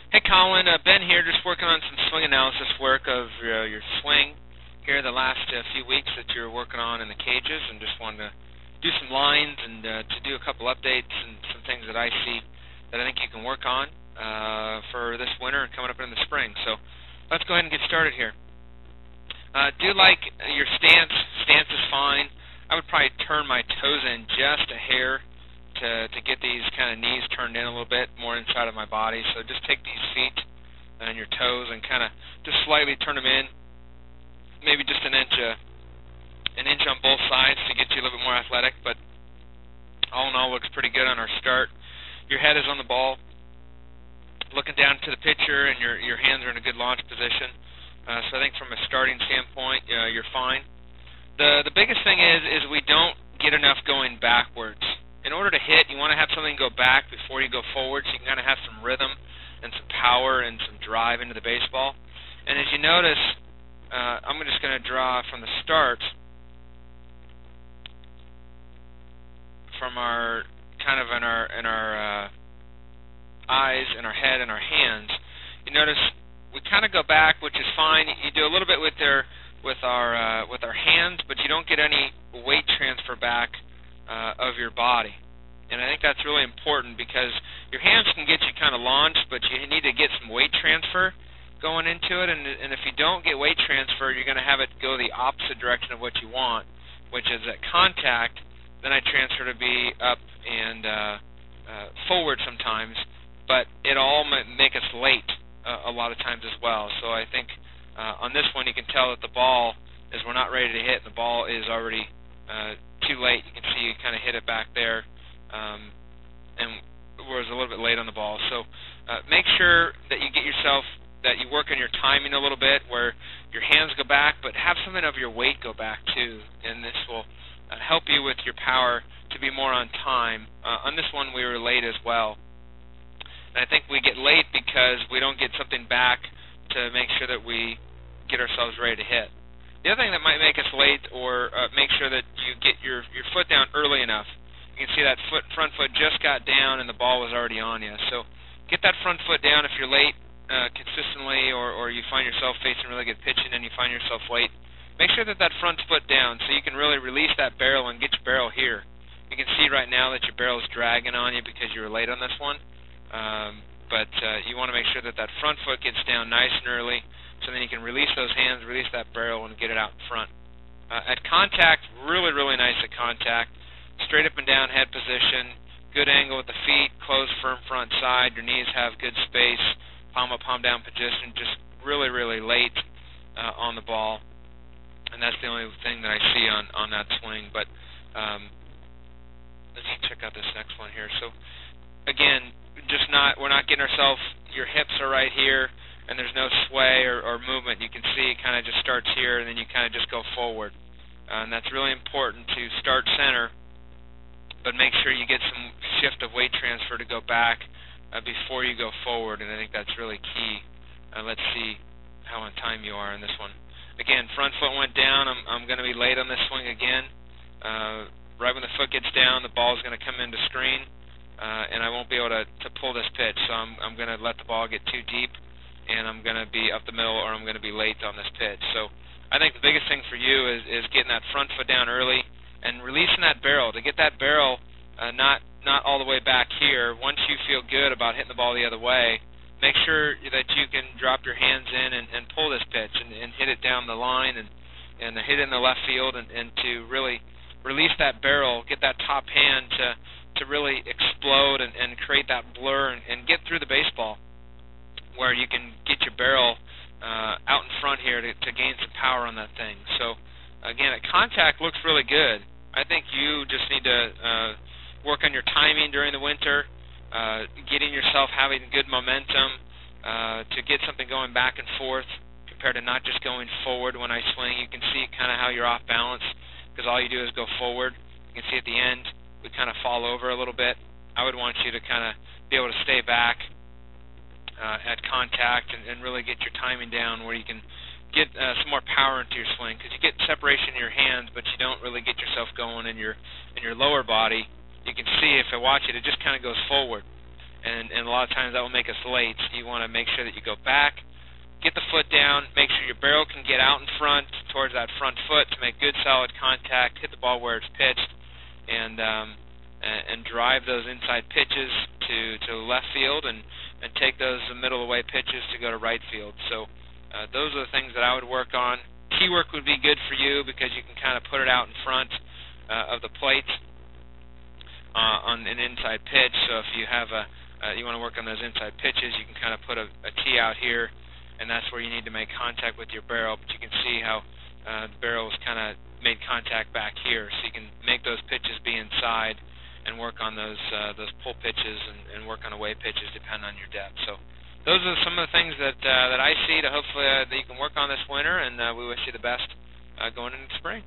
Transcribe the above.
Hey Colin, Ben here, just working on some swing analysis work of your swing here the last few weeks that you're working on in the cages, and just wanted to do some lines and to do a couple updates and some things that I see that I think you can work on for this winter and coming up in the spring. So let's go ahead and get started here. Do like your stance. Stance is fine. I would probably turn my toes in just a hair to get these kind of knees turned in a little bit more inside of my body. So just take these feet and your toes and kind of just slightly turn them in, maybe just an inch on both sides to get you a little bit more athletic. But all in all, looks pretty good on our start. Your head is on the ball, looking down to the pitcher, and your hands are in a good launch position. So I think from a starting standpoint, you're fine. The biggest thing is we don't get enough going backwards. In order to hit, you want to have something go back before you go forward, so you can kind of have some rhythm and some power and some drive into the baseball. And as you notice, I'm just going to draw from the start, from our kind of in our eyes and our head and our hands. You notice we kind of go back, which is fine. You do a little bit with our hands, but you don't get any weight transfer back of your body. And I think that's really important because your hands can get you kind of launched, but you need to get some weight transfer going into it. And if you don't get weight transfer, you're going to have it go the opposite direction of what you want, which is at contact. Then I transfer to be up and forward sometimes, but it all might make us late a lot of times as well. So I think on this one you can tell that the ball is we're not ready to hit, and the ball is already too late. You can see you kind of hit it back there, and was a little bit late on the ball. So make sure that you get yourself, that you work on your timing a little bit, where your hands go back, but have something of your weight go back too, and this will help you with your power to be more on time. On this one we were late as well, and I think we get late because we don't get something back to make sure that we get ourselves ready to hit. The other thing that might make us late, or make sure that you get your foot down early enough. You can see that front foot just got down and the ball was already on you. So get that front foot down if you're late consistently, or you find yourself facing really good pitching and you find yourself late. Make sure that foot's foot down so you can really release that barrel and get your barrel here. You can see right now that your barrel is dragging on you because you were late on this one. But you want to make sure that front foot gets down nice and early, so then you can release those hands, release that barrel, and get it out in front. At contact, really, really nice at contact. Straight up and down head position, good angle with the feet, closed firm front side, your knees have good space, palm up, palm down position, just really, really late on the ball. And that's the only thing that I see on that swing. But let's check out this next one here. So again, we're not getting ourselves, your hips are right here, and there's no sway or movement. You can see it kind of just starts here, and then you kind of just go forward. And that's really important to start center, but make sure you get some shift of weight transfer to go back before you go forward, and I think that's really key. Let's see how on time you are in this one. Again, front foot went down. I'm going to be late on this swing again. Right when the foot gets down, the ball is going to come into screen, and I won't be able to pull this pitch, so I'm going to let the ball get too deep, and I'm going to be up the middle, or I'm going to be late on this pitch. So I think the biggest thing for you is getting that front foot down early and releasing that barrel. To get that barrel not all the way back here, once you feel good about hitting the ball the other way, make sure that you can drop your hands in and pull this pitch and hit it down the line and hit it in the left field, and to really release that barrel, get that top hand to really explode and create that blur and get through the baseball, where you can get your barrel out in front here to gain some power on that thing. So again, at contact looks really good. I think you just need to work on your timing during the winter, getting yourself having good momentum to get something going back and forth compared to not just going forward when I swing. You can see kind of how you're off balance because all you do is go forward. You can see at the end we kind of fall over a little bit. I would want you to kind of be able to stay back at contact and really get your timing down where you can get some more power into your swing, because you get separation in your hands, but you don't really get yourself going in your lower body. You can see if I watch it, it just kind of goes forward. and a lot of times that will make us late. So you want to make sure that you go back, get the foot down, make sure your barrel can get out in front towards that front foot to make good solid contact, hit the ball where it's pitched, and drive those inside pitches to left field, and take those middle away pitches to go to right field. So those are the things that I would work on. Key work would be good for you because you can kind of put it out in front of the plate on an inside pitch. So if you have you want to work on those inside pitches, you can kind of put a tee out here, and that's where you need to make contact with your barrel. But you can see how the barrel is kind of made contact back here, so you can make those pitches be inside and work on those pull pitches and work on away pitches depending on your depth. So those are some of the things that I see to hopefully that you can work on this winter, and we wish you the best going into spring.